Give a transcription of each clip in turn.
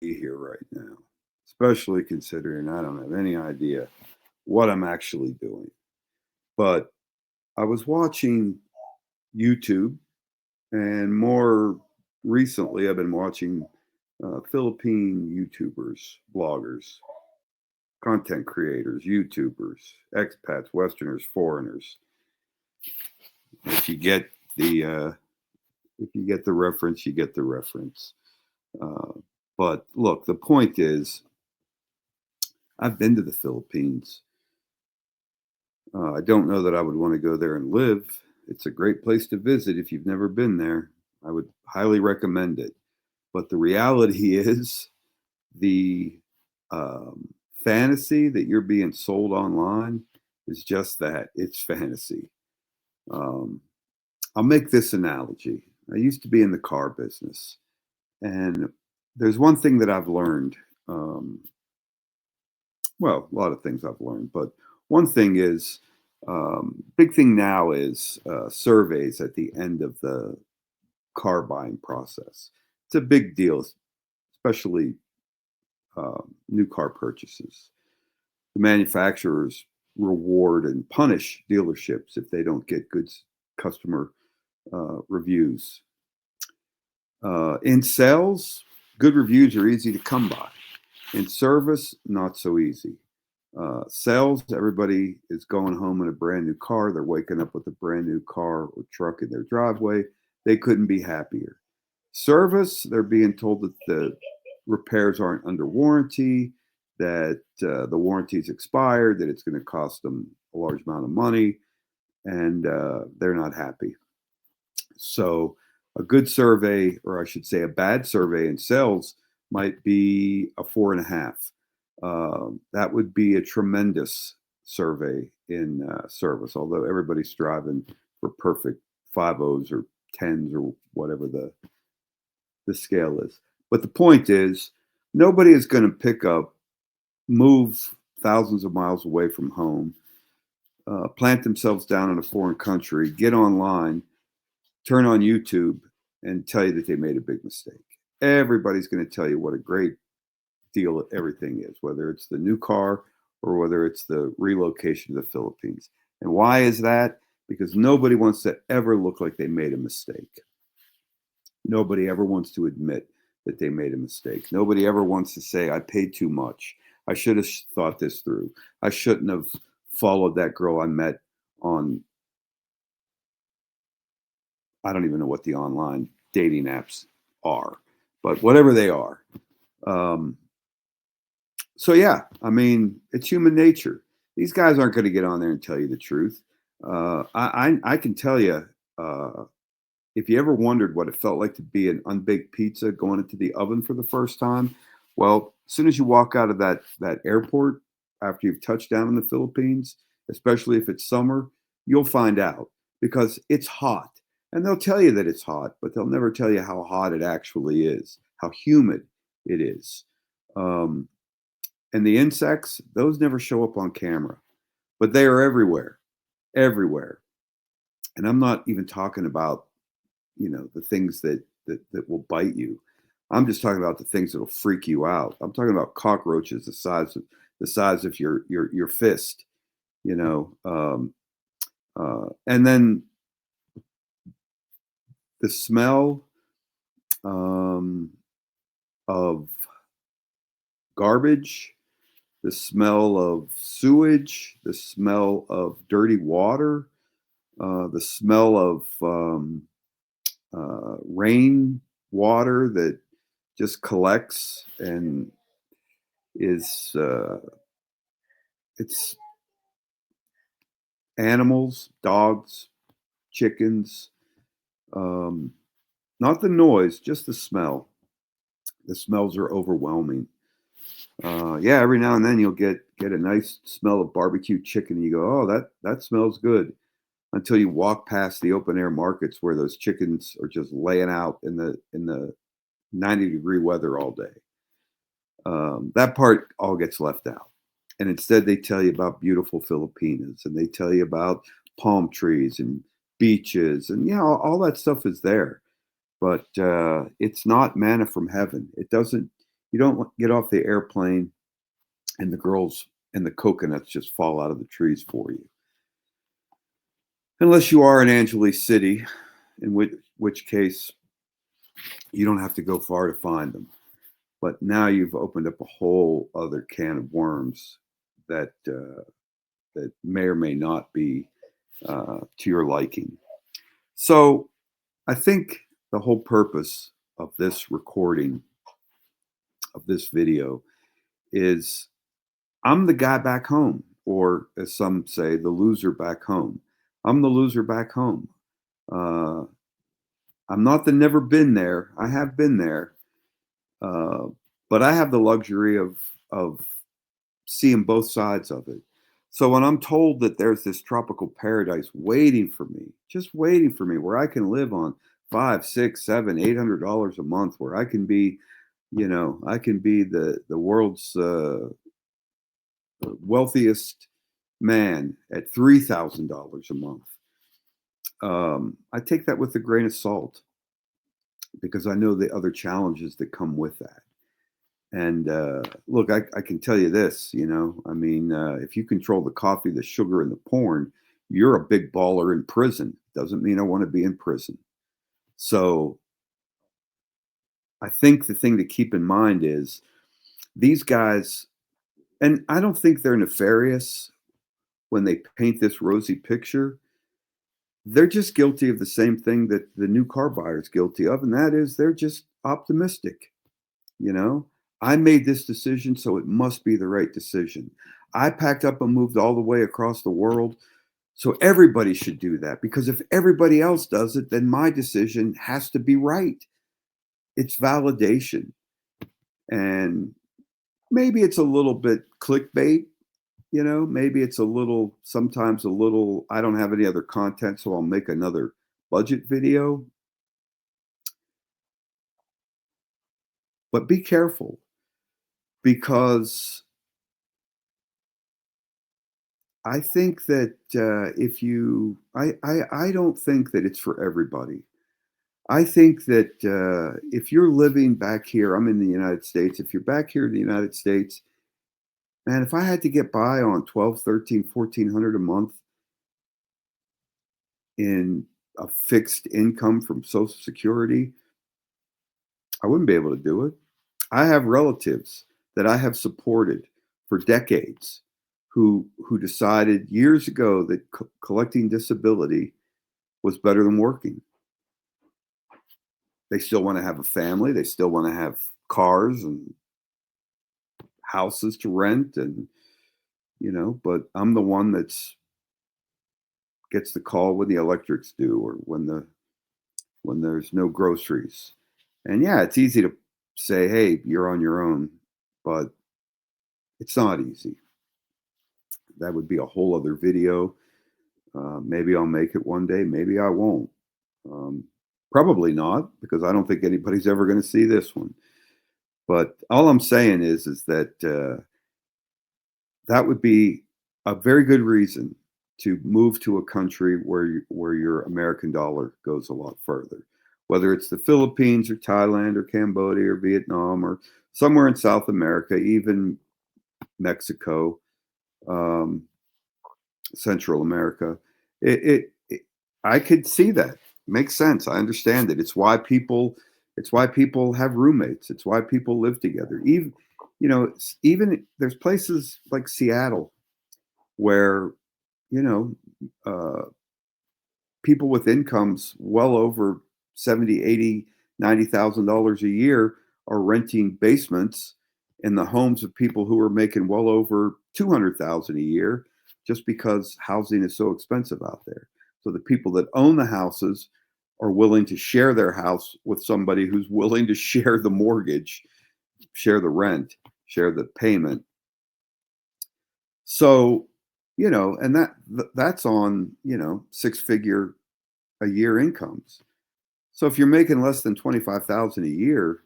be here right now, especially considering I don't have any idea what I'm actually doing. But I was watching YouTube, and more recently, I've been watching Philippine YouTubers, bloggers, content creators, YouTubers, expats, Westerners, foreigners. If you get the reference, you get the reference. Uh, but look, the point is, I've been to the Philippines. I don't know that I would want to go there and live. It's a great place to visit if you've never been there. I would highly recommend it. But the reality is, the fantasy that you're being sold online is just that, it's fantasy. Um, I'll make this analogy. I used to be in the car business, and there's one thing that I've learned. Well, a lot of things I've learned, but one thing is, big thing now is surveys at the end of the car buying process. It's a big deal, especially new car purchases. The manufacturers reward and punish dealerships if they don't get good customer reviews. In sales, good reviews are easy to come by. In service, not so easy. Sales, everybody is going home in a brand new car. They're waking up with a brand new car or truck in their driveway. They couldn't be happier. Service, they're being told that the repairs aren't under warranty, that the warranty's expired, that it's going to cost them a large amount of money, and they're not happy. So a good survey, or I should say a bad survey in sales, might be a 4.5. That would be a tremendous survey in service, although everybody's striving for perfect 5.0s or 10s or whatever the scale is. But the point is, nobody is going to move thousands of miles away from home, plant themselves down in a foreign country, get online, turn on YouTube, and tell you that they made a big mistake. Everybody's going to tell you what a great deal everything is, whether it's the new car or whether it's the relocation to the Philippines. And why is that? Because nobody wants to ever look like they made a mistake. Nobody ever wants to admit that they made a mistake. Nobody ever wants to say, I paid too much. I should have thought this through. I shouldn't have followed that girl I met on, I don't even know what the online dating apps are, but whatever they are. So yeah, I mean, it's human nature. These guys aren't going to get on there and tell you the truth. I can tell you, if you ever wondered what it felt like to be an unbaked pizza going into the oven for the first time, well, as soon as you walk out of that airport after you've touched down in the Philippines, especially if it's summer, you'll find out, because it's hot. And they'll tell you that it's hot, but they'll never tell you how hot it actually is, how humid it is. And the insects, those never show up on camera, but they are everywhere, everywhere. And I'm not even talking about, the things that will bite you. I'm just talking about the things that'll freak you out. I'm talking about cockroaches the size of your fist, and then the smell of garbage, the smell of sewage, the smell of dirty water, the smell of rain water that just collects and is it's animals, dogs, chickens, not the noise, just the smell. The smells are overwhelming. Yeah, every now and then you'll get a nice smell of barbecue chicken, and you go, oh, that smells good, until you walk past the open air markets where those chickens are just laying out in the 90-degree weather all day. That part all gets left out. And instead they tell you about beautiful Filipinas, and they tell you about palm trees and beaches, and all that stuff is there. But it's not manna from heaven. It doesn't, You don't get off the airplane and the girls and the coconuts just fall out of the trees for you. Unless you are in Angeles City, in which case you don't have to go far to find them. But now you've opened up a whole other can of worms that that may or may not be to your liking. So I think the whole purpose of this recording of this video is I'm the guy back home, or as some say, the loser back home. I'm the loser back home. Uh, I'm not the never been there. I have been there, uh, but I have the luxury of seeing both sides of it. So when I'm told that there's this tropical paradise waiting for me, just waiting for me, where I can live on five, six, seven, $800 a month, where I can be, I can be the world's wealthiest man at $3,000 a month. I take that with a grain of salt because I know the other challenges that come with that. And look, I can tell you this, I mean, if you control the coffee, the sugar, and the porn, you're a big baller in prison. Doesn't mean I want to be in prison. So I think the thing to keep in mind is these guys, and I don't think they're nefarious when they paint this rosy picture. They're just guilty of the same thing that the new car buyer is guilty of, and that is they're just optimistic. You know, I made this decision, so it must be the right decision. I packed up and moved all the way across the world, so everybody should do that because if everybody else does it, then my decision has to be right. It's validation. And maybe it's a little bit clickbait, maybe it's sometimes a little, I don't have any other content, so I'll make another budget video. But be careful because I think that if you, I don't think that it's for everybody. I think that if you're living back here, I'm in the United States. If you're back here in the United States, man, if I had to get by on 12, 13, 1400 a month in a fixed income from Social Security, I wouldn't be able to do it. I have relatives that I have supported for decades who decided years ago that collecting disability was better than working. They still want to have a family. They still want to have cars and houses to rent, and but I'm the one that's gets the call when the electrics do or when there's no groceries. And yeah, it's easy to say, hey, you're on your own, but it's not easy. That would be a whole other video. Maybe I'll make it one day. Maybe I won't. Um, Probably not, because I don't think anybody's ever going to see this one. But all I'm saying is that that would be a very good reason to move to a country where your American dollar goes a lot further, whether it's the Philippines or Thailand or Cambodia or Vietnam or somewhere in South America, even Mexico, um, Central America. I could see that. Makes sense. I understand it. It's why people have roommates. It's why people live together. Even there's places like Seattle where you know uh, people with incomes well over 70, 80, $90,000 a year are renting basements in the homes of people who are making well over 200,000 a year, just because housing is so expensive out there. So the people that own the houses are willing to share their house with somebody who's willing to share the mortgage, share the rent, share the payment. So, and that's on, six-figure a year incomes. So if you're making less than 25,000 a year,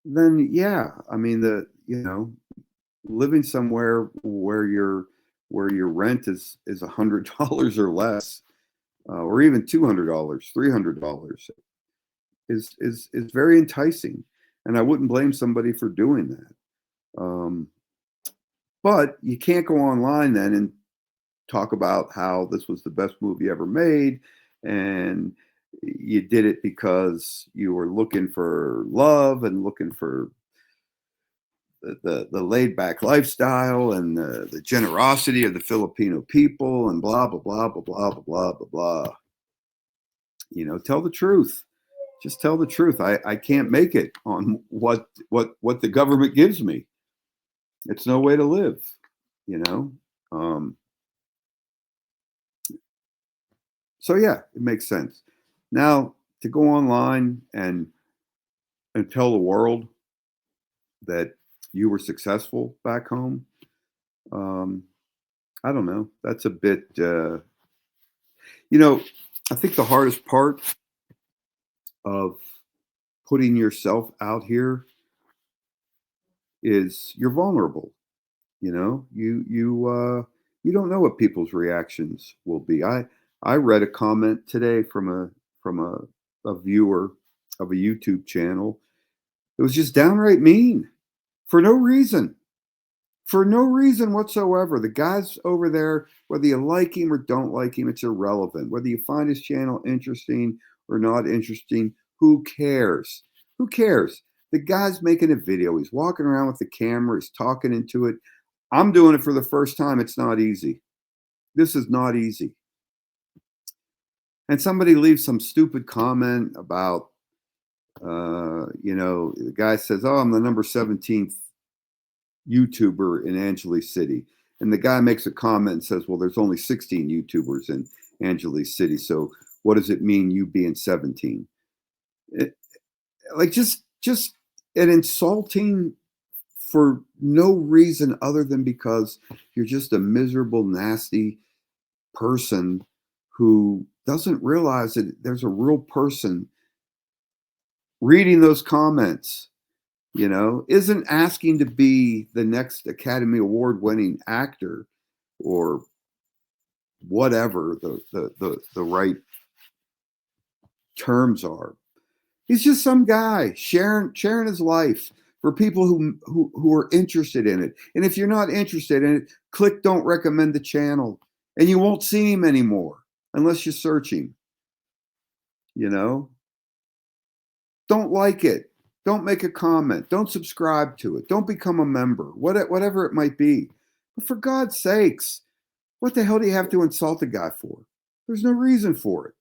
then yeah, I mean living somewhere where your rent is $100 or less, or even $200, $300 is very enticing. and I wouldn't blame somebody for doing that. But you can't go online then and talk about how this was the best movie ever made, and you did it because you were looking for love and looking for the laid back lifestyle and the generosity of the Filipino people and blah blah blah blah blah blah blah blah blah. Tell the truth. Just tell the truth. I can't make it on what the government gives me. It's no way to live. You know. Um, so yeah, it makes sense. Now to go online and tell the world that you were successful back home. Um, I don't know. That's a bit. You know, I think the hardest part of putting yourself out here is you're vulnerable. You don't know what people's reactions will be. I read a comment today from a viewer of a YouTube channel. It was just downright mean for no reason. For no reason whatsoever. The guy's over there, whether you like him or don't like him, it's irrelevant. Whether you find his channel interesting or not interesting, who cares? Who cares? The guy's making a video. He's walking around with the camera. He's talking into it. I'm doing it for the first time. It's not easy. This is not easy. And somebody leaves some stupid comment about, the guy says, "Oh, I'm the number 17th YouTuber in Angeles City." And the guy makes a comment and says, "Well, there's only 16 YouTubers in Angeles City. So what does it mean you being 17?" It, like just an insulting for no reason other than because you're just a miserable, nasty person who doesn't realize that there's a real person reading those comments, isn't asking to be the next Academy Award winning actor or whatever the right terms are. He's just some guy sharing his life for people who are interested in it. And if you're not interested in it, click don't recommend the channel and you won't see him anymore unless you search him. Don't like it. Don't make a comment. Don't subscribe to it. Don't become a member. Whatever it might be. But for God's sakes, what the hell do you have to insult a guy for? There's no reason for it.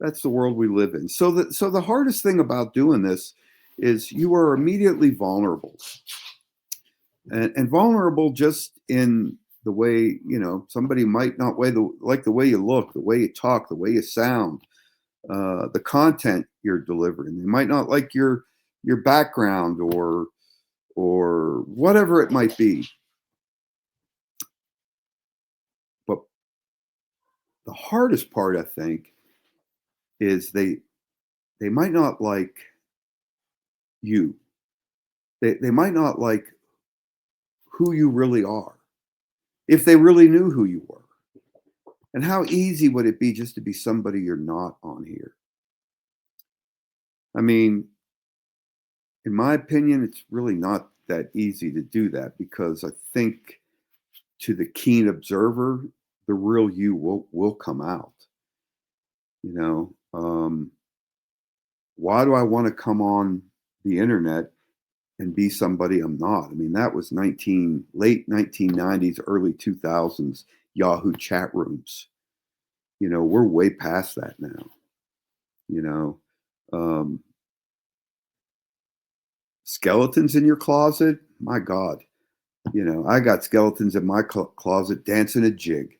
That's the world we live in. So the hardest thing about doing this is you are immediately vulnerable. And vulnerable just in the way, somebody might not like the way you look, the way you talk, the way you sound, the content you're delivering. They might not like your background or whatever it might be. But the hardest part, I think, is they might not like you. They might not like who you really are if they really knew who you were. And how easy would it be just to be somebody you're not on here? I mean, in my opinion, it's really not that easy to do that because I think to the keen observer, the real you will come out. Why do I want to come on the internet and be somebody I'm not? I mean, that was late 1990s, early 2000s Yahoo chat rooms. We're way past that now. You know, um, Skeletons in your closet, my God. I got skeletons in my closet dancing a jig,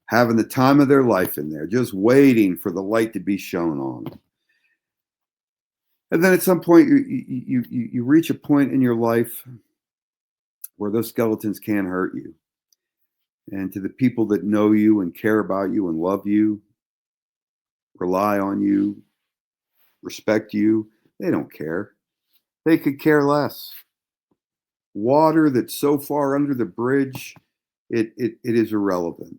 having the time of their life in there, just waiting for the light to be shown on them. And then at some point, you reach a point in your life where those skeletons can't hurt you. And to the people that know you and care about you and love you, rely on you, respect you, they don't care. They could care less. Water that's so far under the bridge, it is irrelevant.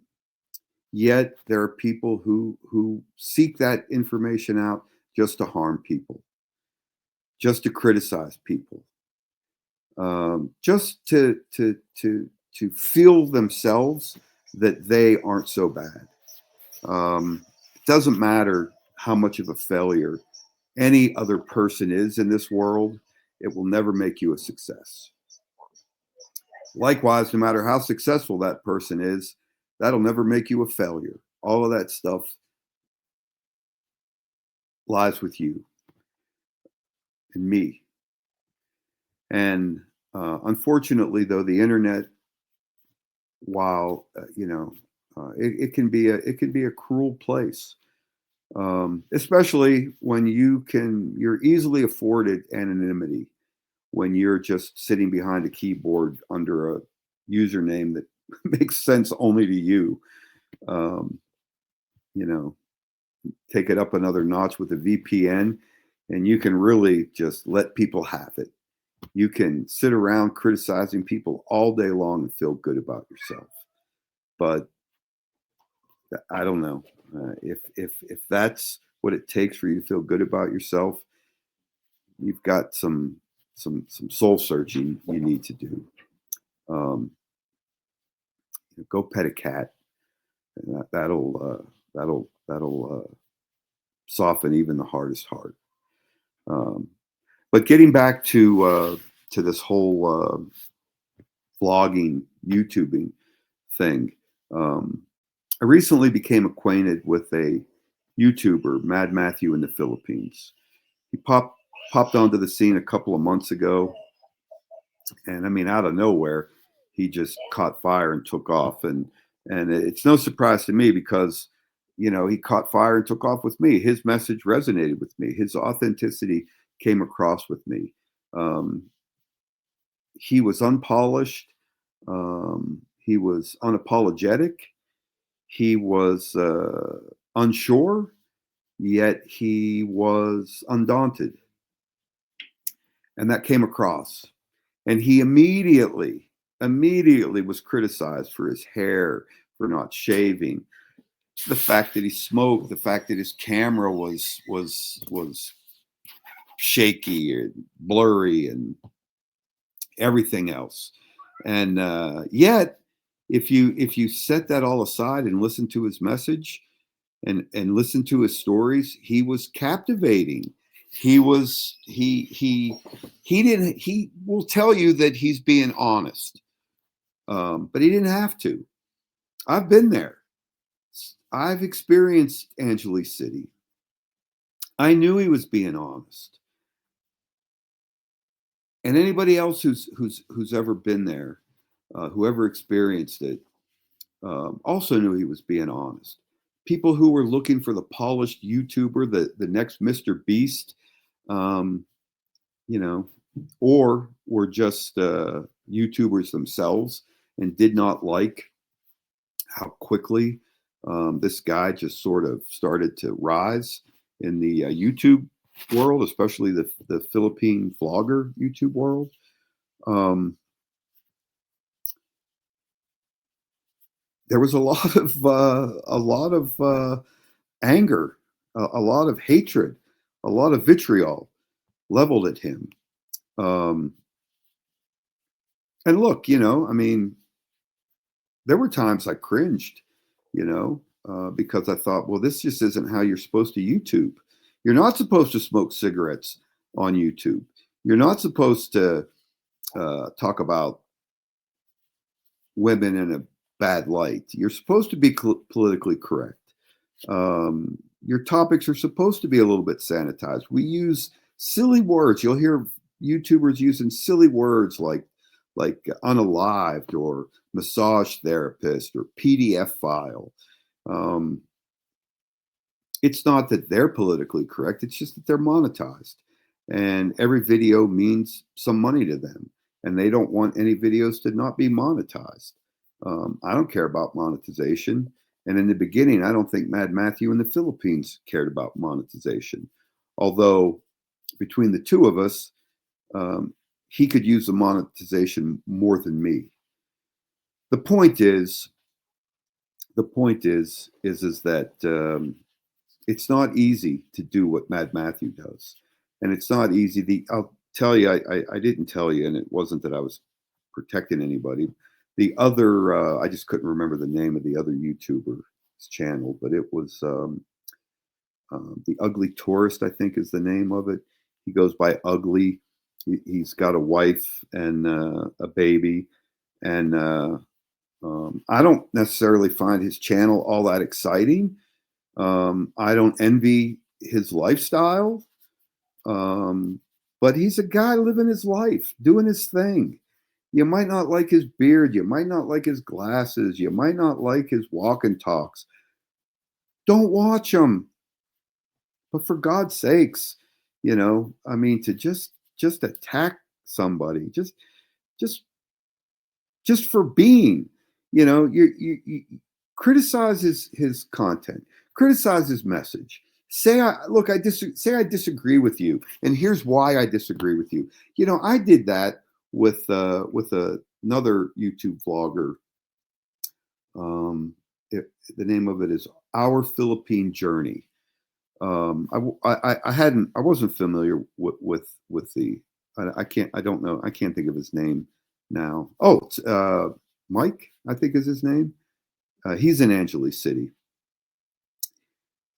Yet there are people who seek that information out just to harm people. just to criticize people, just to feel themselves that they aren't so bad. It doesn't matter how much of a failure any other person is in this world, it will never make you a success. Likewise, no matter how successful that person is, that'll never make you a failure. All of that stuff lies with you and me. And unfortunately, though, the internet, while it can be a cruel place, especially when you're easily afforded anonymity when you're just sitting behind a keyboard under a username that makes sense only to you. Um, you know, take it up another notch with a VPN, and you can really just let people have it. You can sit around criticizing people all day long and feel good about yourself. But I don't know if that's what it takes for you to feel good about yourself. You've got some soul searching you need to do. Um, go pet a cat, and that'll soften even the hardest heart. Um, but getting back to this whole vlogging, YouTubing thing, um, I recently became acquainted with a YouTuber, Mad Matthew in the Philippines. He popped onto the scene a couple of months ago, and I mean, out of nowhere, he just caught fire and took off. And it's no surprise to me because he caught fire and took off with me. His message resonated with me. His authenticity came across with me. Um, he was unpolished. He was unapologetic. He was unsure, yet he was undaunted, and that came across. And he immediately was criticized for his hair, for not shaving, the fact that he smoked, the fact that his camera was shaky and blurry and everything else. And yet, if you set that all aside and listen to his message and listen to his stories, he was captivating. He will tell you that he's being honest, but he didn't have to. I've been there. I've experienced Angeles City. I knew he was being honest, and anybody else who's ever been there, whoever experienced it, also knew he was being honest. People who were looking for the polished YouTuber, the next Mr. Beast, um, you know, or were just YouTubers themselves and did not like how quickly this guy just sort of started to rise in the YouTube world, especially the Philippine vlogger YouTube world. Um, there was a lot of anger, a lot of hatred, a lot of vitriol leveled at him. Um, and look, I mean, there were times I cringed, because I thought, well, this just isn't how you're supposed to YouTube. You're not supposed to smoke cigarettes on YouTube. You're not supposed to talk about women in a bad light. You're supposed to be politically correct. Your topics are supposed to be a little bit sanitized. We use silly words. You'll hear YouTubers using silly words like unalived or massage therapist or PDF file. Um, it's not that they're politically correct. It's just that they're monetized, and every video means some money to them, and they don't want any videos to not be monetized. I don't care about monetization. And in the beginning, I don't think Mad Matthew in the Philippines cared about monetization. Although between the two of us, um, he could use the monetization more than me. The point is, is that it's not easy to do what Mad Matthew does. and it's not easy. I'll tell you, I didn't tell you, and it wasn't that I was protecting anybody. The other, I just couldn't remember the name of the other YouTuber's channel, but it was the Ugly Tourist, I think, is the name of it. He goes by Ugly. He's got a wife and a baby, and I don't necessarily find his channel all that exciting. I don't envy his lifestyle, um, but he's a guy living his life, doing his thing. You might not like his beard, you might not like his glasses, you might not like his walk and talks. Don't watch him. But for God's sakes, I mean, to just attack somebody, just just for being, you criticize his content, criticize his message. Say say I disagree with you, and here's why I disagree with you. I did that with another YouTube vlogger. Um, the name of it is Our Philippine Journey. I wasn't familiar with the, I don't know, I can't think of his name now. Oh, it's, Mike, I think is his name. He's in Angeles City.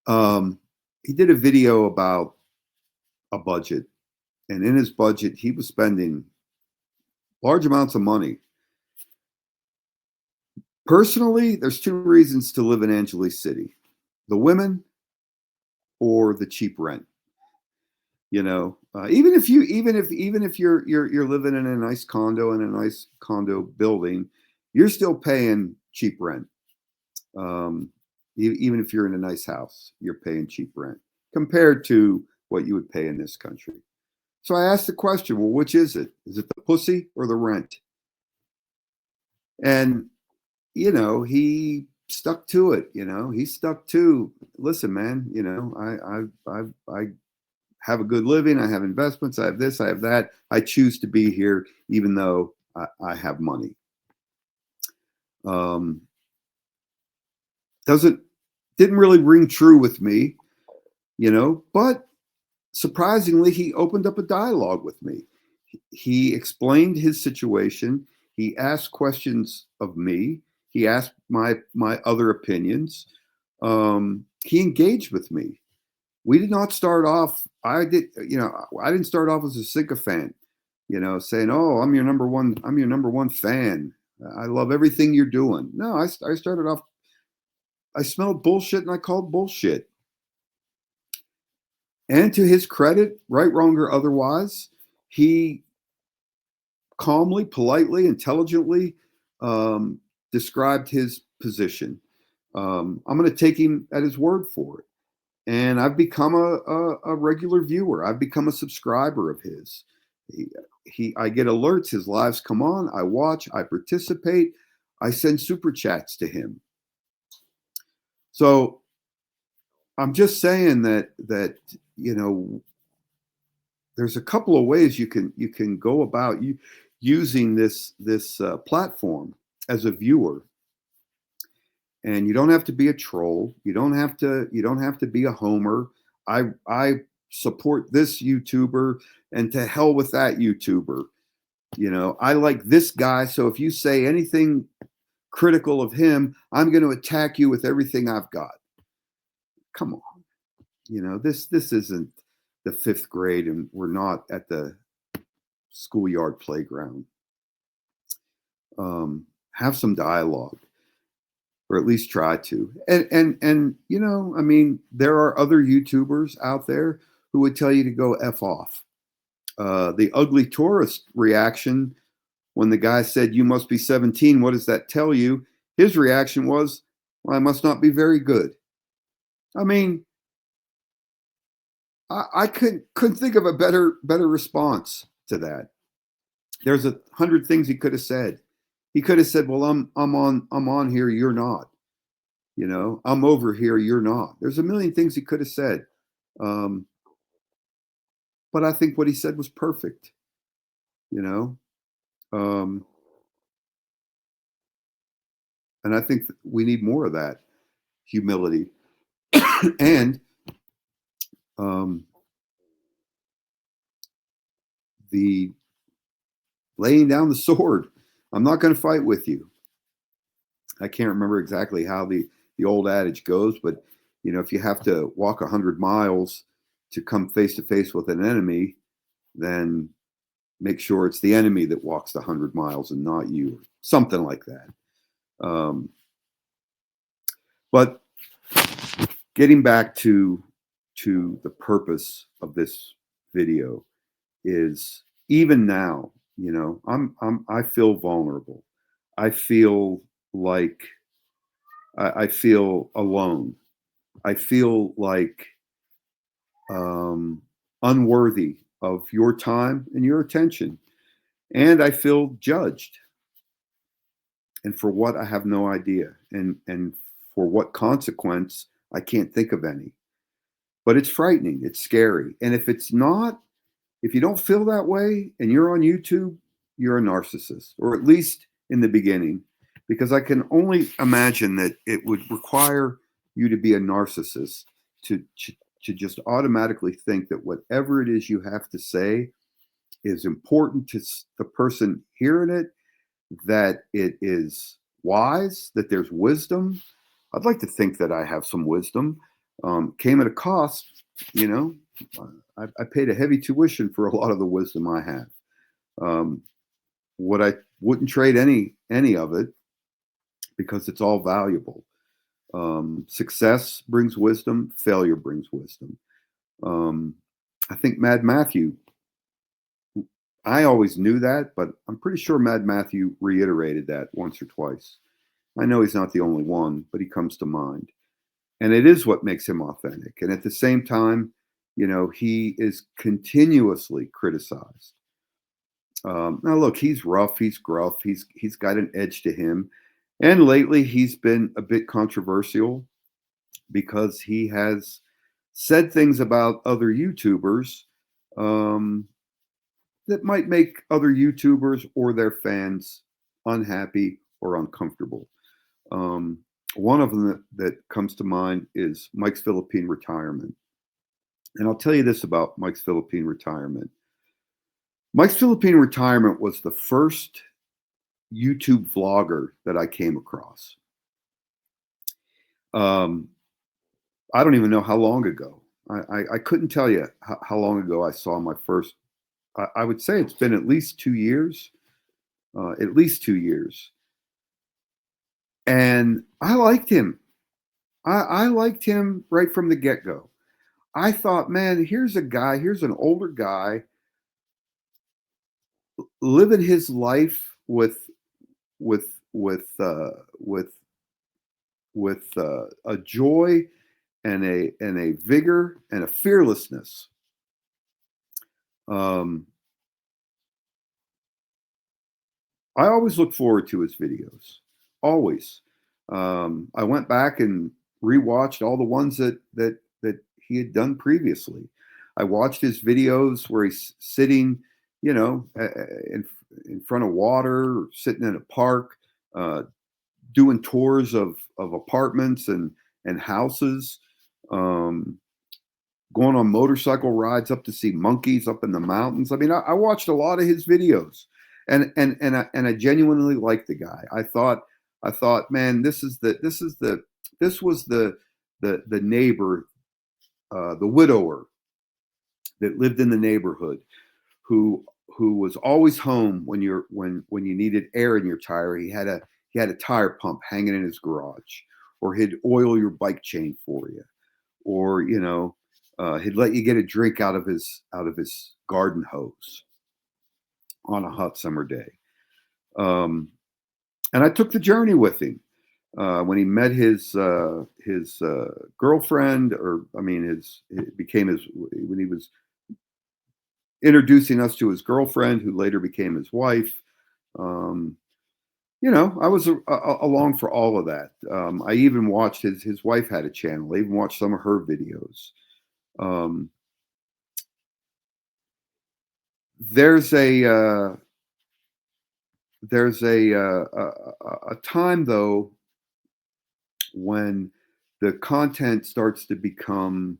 He did a video about a budget, and in his budget, he was spending large amounts of money. Personally, there's two reasons to live in Angeles City: the women or the cheap rent. Even if you're living in a nice condo in a nice condo building, you're still paying cheap rent. Even if you're in a nice house, you're paying cheap rent compared to what you would pay in this country. So I asked the question, well, which is it? Is it the pussy or the rent? And he stuck to it. He stuck to, listen, man. I have a good living. I have investments. I have this. I have that. I choose to be here, even though I have money. Didn't really ring true with me, but surprisingly, he opened up a dialogue with me. He explained his situation. He asked questions of me. He asked my other opinions. He engaged with me. We did not start off. I didn't start off as a sycophant, saying, "Oh, I'm your number one. I'm your number one fan. I love everything you're doing." No, I started off. I smelled bullshit and I called bullshit. And to his credit, right, wrong, or otherwise, he calmly, politely, intelligently described his position. I'm going to take him at his word for it. And I've become a regular viewer. I've become a subscriber of his. I get alerts. His lives come on. I watch. I participate. I send super chats to him. So I'm just saying that there's a couple of ways you can go about using this platform as a viewer. And you don't have to be a troll. You don't have to be a homer. I support this YouTuber, and to hell with that YouTuber. I like this guy, so if you say anything critical of him, I'm going to attack you with everything I've got. Come on. This isn't the fifth grade, and we're not at the schoolyard playground. Have some dialogue, or at least try to. And I mean, there are other YouTubers out there who would tell you to go F off. The Ugly Tourist reaction when the guy said, "You must be 17. What does that tell you?" His reaction was, "Well, I must not be very good." I mean, I couldn't think of a better response to that. There's 100 things he could have said. He could have said, "Well, I'm on here, you're not. I'm over here, you're not." There's a million things he could have said. Um, but I think what he said was perfect. You know, um, and I think we need more of that humility. And um, the laying down the sword. I'm not going to fight with you. I can't remember exactly how the old adage goes, but if you have to walk 100 miles to come face to face with an enemy, then make sure it's the enemy that walks the 100 miles and not you. Something like that. Um, but getting back to the purpose of this video is even now, I feel vulnerable. I feel like I feel alone. I feel like unworthy of your time and your attention. And I feel judged. And for what, I have no idea. And for what consequence, I can't think of any. But it's frightening. It's scary. And if you don't feel that way and you're on YouTube, you're a narcissist, or at least in the beginning, because I can only imagine that it would require you to be a narcissist to just automatically think that whatever it is you have to say is important to the person hearing it, that it is wise, that there's wisdom. I'd like to think that I have some wisdom. Came at a cost, you know. I paid a heavy tuition for a lot of the wisdom I have. What I wouldn't trade any of it, because it's all valuable. Success brings wisdom. Failure brings wisdom. I think Mad Matthew. I always knew that, but I'm pretty sure Mad Matthew reiterated that once or twice. I know he's not the only one, but he comes to mind. And it is what makes him authentic. And at the same time, he is continuously criticized. Now, look, he's rough, he's gruff, he's got an edge to him. And lately, he's been a bit controversial because he has said things about other YouTubers um, that might make other YouTubers or their fans unhappy or uncomfortable. One of them that comes to mind is Mike's Philippine retirement. And I'll tell you this about Mike's Philippine retirement. Mike's Philippine retirement was the first YouTube vlogger that I came across. I don't even know how long ago. I couldn't tell you how long ago I saw my first. I would say it's been at least 2 years. At least 2 years. And I liked him. I liked him right from the get-go. I thought, man, here's an older guy living his life with with uh, with a joy and a vigor and a fearlessness. Um, I always look forward to his videos. Always. I went back and rewatched all the ones that he had done previously. I watched his videos where he's sitting, in front of water, sitting in a park, uh, doing tours of apartments and houses, um, going on motorcycle rides up to see monkeys up in the mountains. I mean, I watched a lot of his videos, and I genuinely liked the guy. I thought, man, this was the neighbor, the widower that lived in the neighborhood, who was always home when you needed air in your tire. He had a tire pump hanging in his garage, or he'd oil your bike chain for you, or he'd let you get a drink out of his garden hose on a hot summer day. And I took the journey with him when he met his girlfriend, or I mean, it became his when he was introducing us to his girlfriend, who later became his wife. Um, I was along for all of that. I even watched his wife had a channel. I even watched some of her videos. Um, there's a time, though, when the content starts to become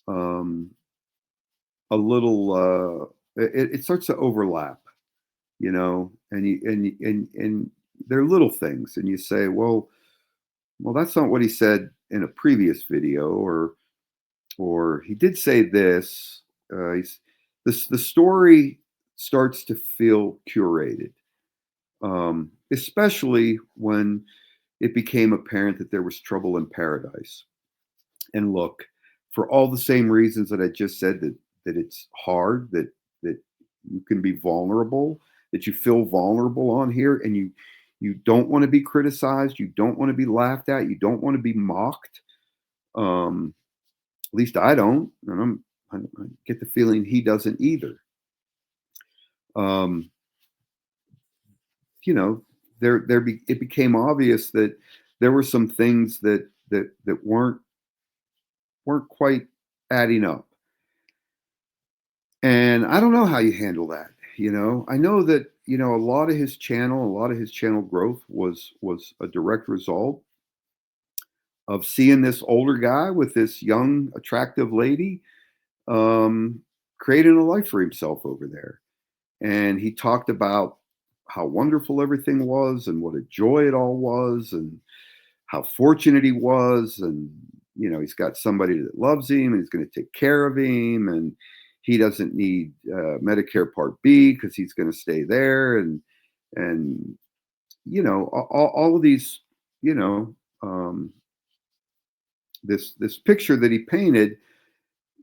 um, a little it starts to overlap, and they're little things, and you say, well, that's not what he said in a previous video, or he did say this. The story starts to feel curated, especially when it became apparent that there was trouble in paradise. And look, for all the same reasons that I just said, that it's hard, that you can be vulnerable, that you feel vulnerable on here, and you don't want to be criticized, you don't want to be laughed at, you don't want to be mocked. At least I don't, and I get the feeling he doesn't either. Um, you know, it became obvious that there were some things that weren't quite adding up. And I don't know how you handle that. I know that, a lot of his channel growth was a direct result of seeing this older guy with this young, attractive lady, um, creating a life for himself over there. And he talked about how wonderful everything was and what a joy it all was, and how fortunate he was, and he's got somebody that loves him and he's going to take care of him, and he doesn't need Medicare Part B because he's going to stay there, and all of these, you know um, this picture that he painted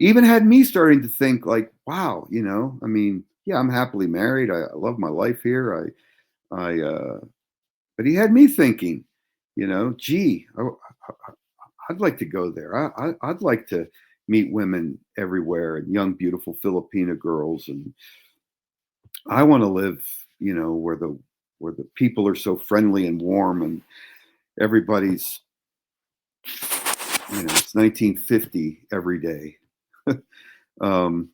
even had me starting to think, like, wow, I mean, yeah, I'm happily married, I love my life here, I but he had me thinking, gee, I'd like to go there. I'd like to meet women everywhere and young, beautiful Filipina girls, and I want to live, where the people are so friendly and warm, and everybody's, it's 1950 every day. um,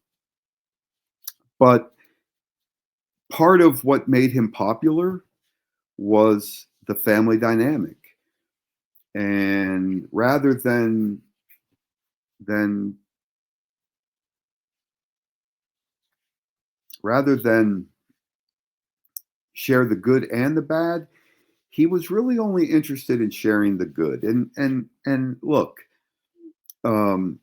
but part of what made him popular was the family dynamic, and than rather than share the good and the bad, he was really only interested in sharing the good. And look, um,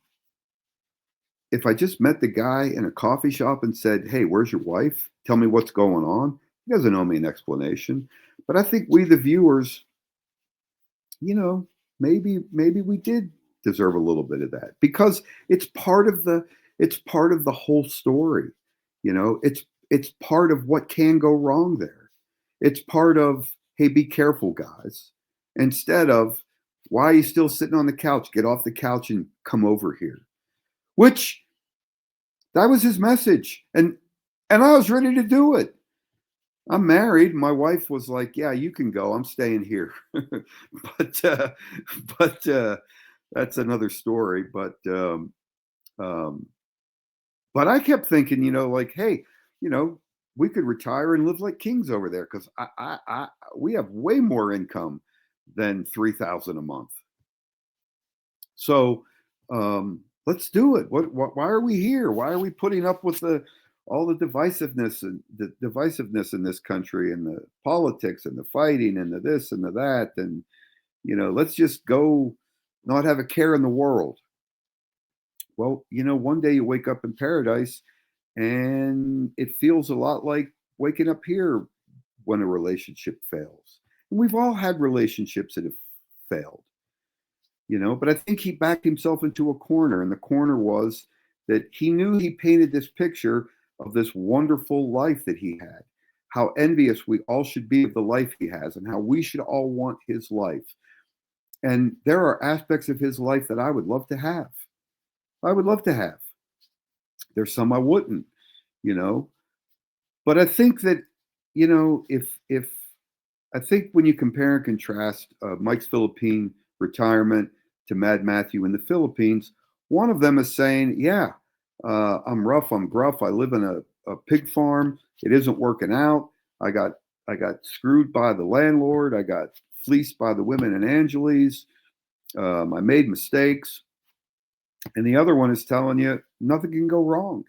if I just met the guy in a coffee shop and said, "Hey, where's your wife? Tell me what's going on," he doesn't owe me an explanation. But I think we, the viewers, you know, maybe we did deserve a little bit of that, because it's part of the whole story. It's part of what can go wrong there. It's part of, hey, be careful, guys. Instead of, why are you still sitting on the couch? Get off the couch and come over here. Which, that was his message. And I was ready to do it. I'm married. My wife was like, "Yeah, you can go. I'm staying here." but but that's another story. Um, but I kept thinking, like, hey, you know, we could retire and live like kings over there, because we have way more income than 3,000 a month. So let's do it. Why are we here? Why are we putting up with all the divisiveness in this country, and the politics and the fighting and the this and the that, and let's just go, not have a care in the world. Well, one day you wake up in paradise, and it feels a lot like waking up here when a relationship fails. And we've all had relationships that have failed. But I think he backed himself into a corner, and the corner was that he knew he painted this picture of this wonderful life that he had, how envious we all should be of the life he has, and how we should all want his life. And there are aspects of his life that I would love to have. I would love to have. There's some I wouldn't, you know. But I think that, if I think when you compare and contrast Mike's Philippine retirement to Mad Matthew in the Philippines, one of them is saying, "Yeah, I'm rough, I'm gruff. I live in a pig farm. It isn't working out. I got screwed by the landlord. I got fleeced by the women in Angeles. I made mistakes." And the other one is telling you nothing can go wrong.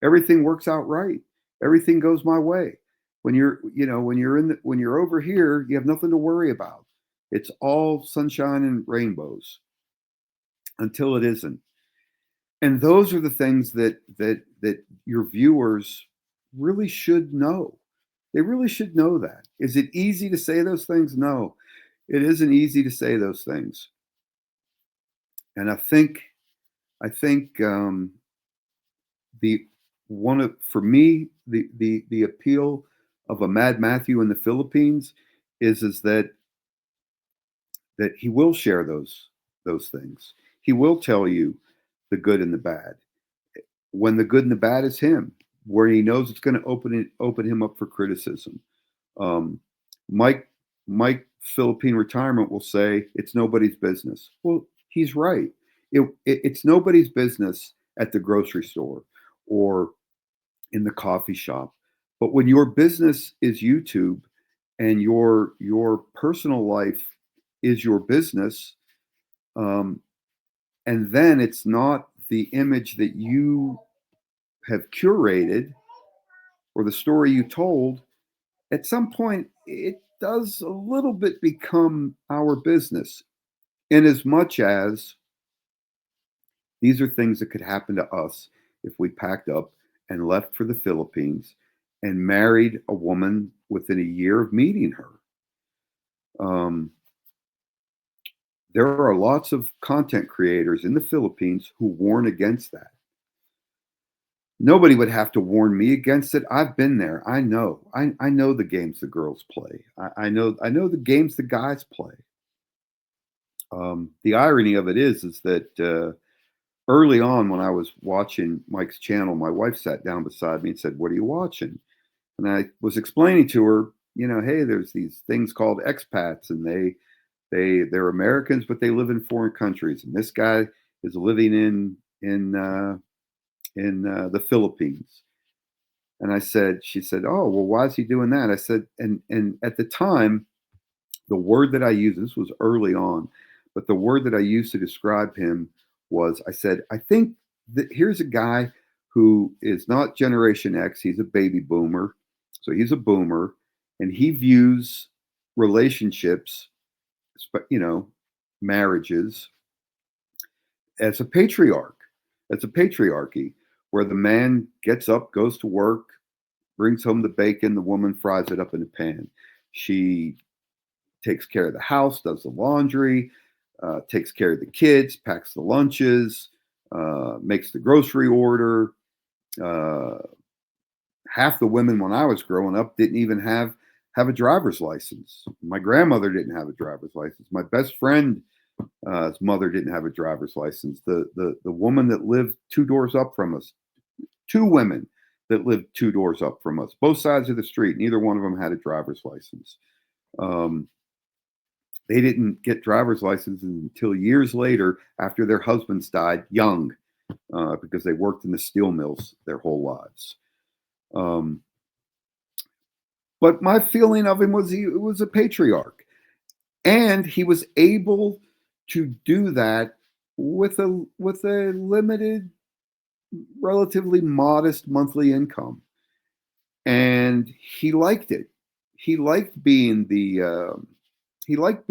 Everything works out right. Everything goes my way. When you're over here, you have nothing to worry about. It's all sunshine and rainbows until it isn't. And those are the things that your viewers really should know. They really should know that. Is it easy to say those things? No, it isn't easy to say those things. And I think the one of for me the appeal of a Mad Matthew in the Philippines is that he will share those things. He will tell you the good and the bad. When the good and the bad is him, where he knows it's going to open him up for criticism. Um, Mike Mike Philippine Retirement will say it's nobody's business. Well, he's right. It's nobody's business at the grocery store or in the coffee shop. But when your business is YouTube and your personal life is your business, um, and then it's not the image that you have curated or the story you told, at some point it does a little bit become our business. In as much as these are things that could happen to us if we packed up and left for the Philippines and married a woman within a year of meeting her. Um, there are lots of content creators in the Philippines who warn against that. Nobody would have to warn me against it. I've been there. I know. I know the games the girls play. I know the games the guys play. The irony of it is that early on when I was watching Mike's channel, my wife sat down beside me and said, "What are you watching?" And I was explaining to her, hey, there's these things called expats, and they're Americans, but they live in foreign countries. And this guy is living in the Philippines. And she said, "Oh, well, why is he doing that?" I said, and at the time, the word that I used, this was early on, but the word that I used to describe him was, I said, I think that here's a guy who is not Generation X, he's a baby boomer. So he's a boomer, and he views relationships, you know, marriages as a patriarch, as a patriarchy, where the man gets up, goes to work, brings home the bacon, the woman fries it up in a pan. She takes care of the house, does the laundry, takes care of the kids, packs the lunches, makes the grocery order. Uh, Half the women when I was growing up didn't even have a driver's license. My grandmother didn't have a driver's license. My best friend his mother didn't have a driver's license. The woman that lived two doors up from us, two women that lived two doors up from us, both sides of the street. Neither one of them had a driver's license. Um, they didn't get driver's licenses until years later after their husbands died young because they worked in the steel mills their whole lives. Um, but my feeling of him was he was a patriarch, and he was able to do that with a limited, relatively modest monthly income, and he liked it. He liked being the man. He liked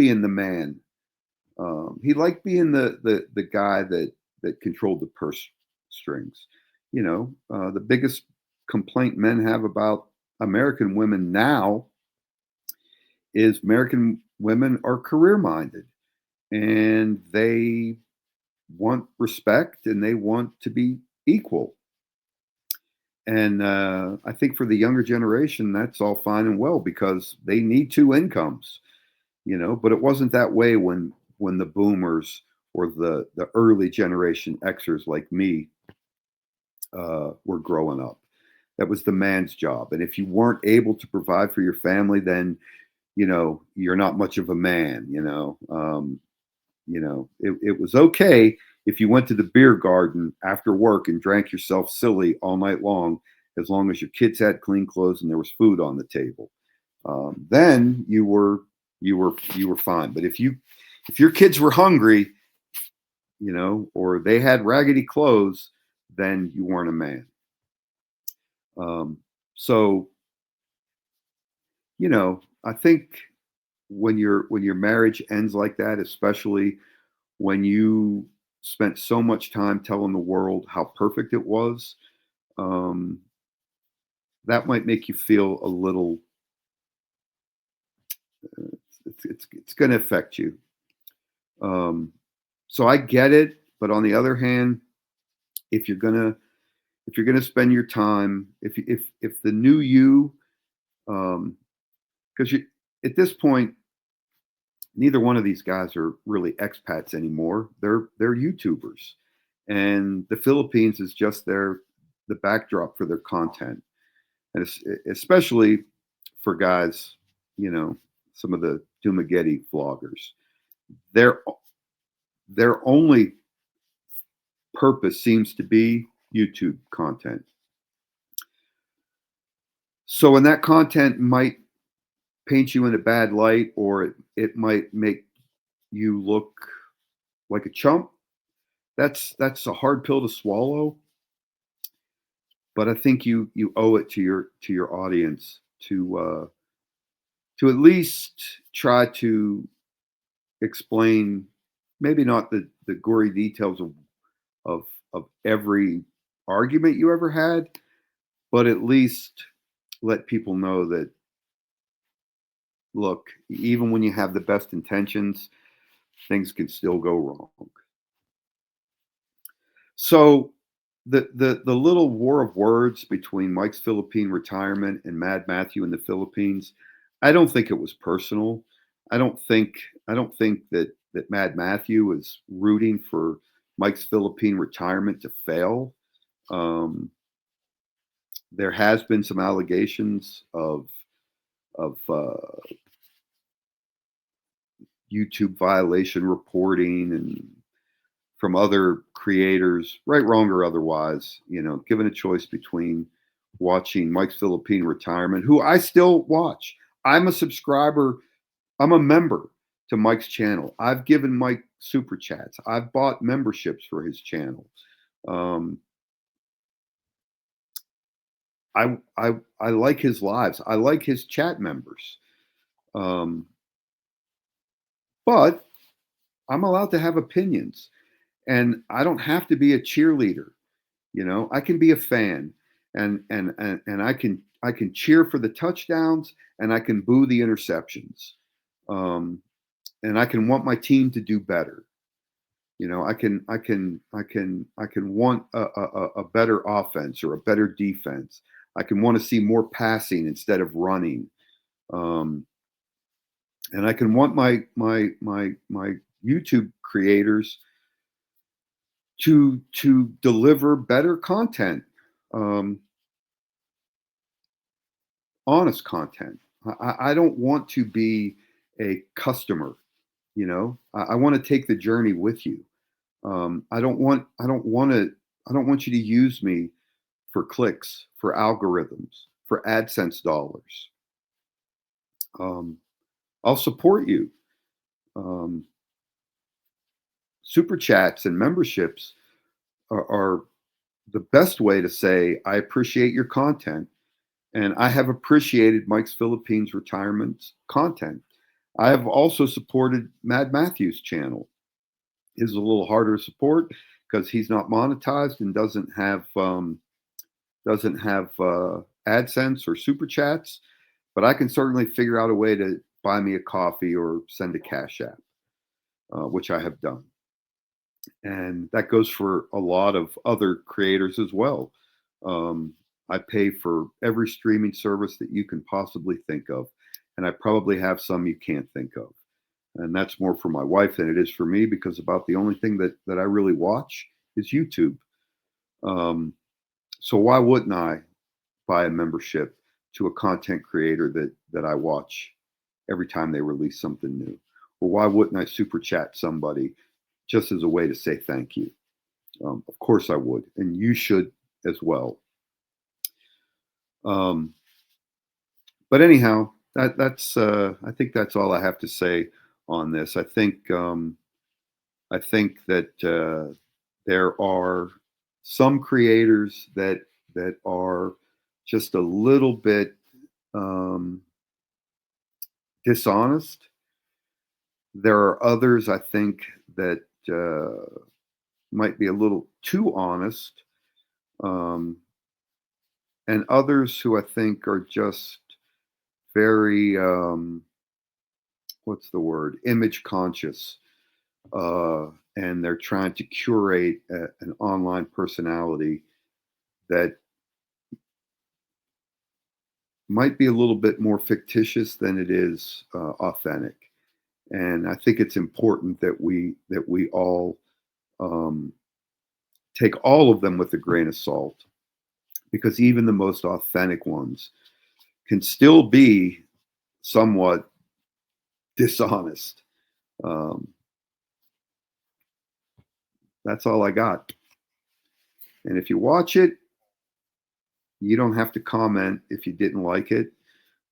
being the guy that controlled the purse strings. The biggest complaint men have about American women now is American women are career minded, and they want respect and they want to be equal. And I think for the younger generation, that's all fine and well because they need two incomes, But it wasn't that way when the boomers or the early generation Xers like me were growing up. That was the man's job, and if you weren't able to provide for your family, then you're not much of a man. It was okay if you went to the beer garden after work and drank yourself silly all night long as your kids had clean clothes and there was food on the table. Then you were fine. But if your kids were hungry, or they had raggedy clothes, then you weren't a man. Um, So, I think when your marriage ends like that, especially when you spent so much time telling the world how perfect it was, um, that might make you feel a little. It's going to affect you. Um, so I get it, but on the other hand, if you're gonna if you're gonna spend your time, if the new you, because you at this point, neither one of these guys are really expats anymore. They're YouTubers, and the Philippines is just the backdrop for their content, and especially for guys, you know, some of the Dumagetti vloggers. Their their only purpose seems to be YouTube content. So when that content might paint you in a bad light, or it might make you look like a chump, that's a hard pill to swallow. But I think you owe it to your audience to at least try to explain, maybe not the gory details of of every argument you ever had, but at least let people know that, look, even when you have the best intentions, things can still go wrong. So the little war of words between Mike's Philippine retirement and Mad Matthew in the Philippines, I don't think it was personal. I don't think I don't think that Mad Matthew is rooting for Mike's Philippine retirement to fail. Um, there has been some allegations of YouTube violation reporting and from other creators, right, wrong, or otherwise, given a choice between watching Mike's Philippine retirement, who I still watch. I'm a subscriber, I'm a member to Mike's channel. I've given Mike super chats, I've bought memberships for his channel. Um, I like his lives, I like his chat members. Um, but I'm allowed to have opinions, and I don't have to be a cheerleader. I can be a fan, and I can cheer for the touchdowns, and I can boo the interceptions. Um, and I can want my team to do better. I can want a better offense or a better defense. I can want to see more passing instead of running. Um, and I can want my YouTube creators to deliver better content. Um, Honest content. I don't want to be a customer. I want to take the journey with you. I don't want you to use me for clicks, for algorithms, for AdSense dollars. Um, I'll support you. Um, Super chats and memberships are the best way to say I appreciate your content, and I have appreciated Mike's Philippines retirement's content. I have also supported Mad Matthews' channel. Is a little harder to support because he's not monetized and doesn't have AdSense or super chats. But I can certainly figure out a way to buy me a coffee or send a cash app, which I have done, and that goes for a lot of other creators as well. Um, I pay for every streaming service that you can possibly think of, and I probably have some you can't think of. And that's more for my wife than it is for me, because about the only thing that I really watch is YouTube. Um, so why wouldn't I buy a membership to a content creator that I watch every time they release something new? Or why wouldn't I super chat somebody just as a way to say thank you? Of course I would, and you should as well. Um, but anyhow, that's I think that's all I have to say on this. I think that there are some creators that are just a little bit um, dishonest. There are others I think that might be a little too honest, um, and others who I think are just very what's the word, image conscious, uh, and they're trying to curate an online personality that might be a little bit more fictitious than it is authentic. And I think it's important that we all um, take all of them with a grain of salt, because even the most authentic ones can still be somewhat dishonest. Um, that's all I got. And if you watch it, you don't have to comment if you didn't like it.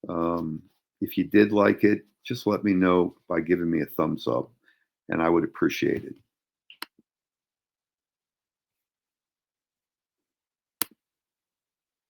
Um, if you did like it, just let me know by giving me a thumbs up, and I would appreciate it.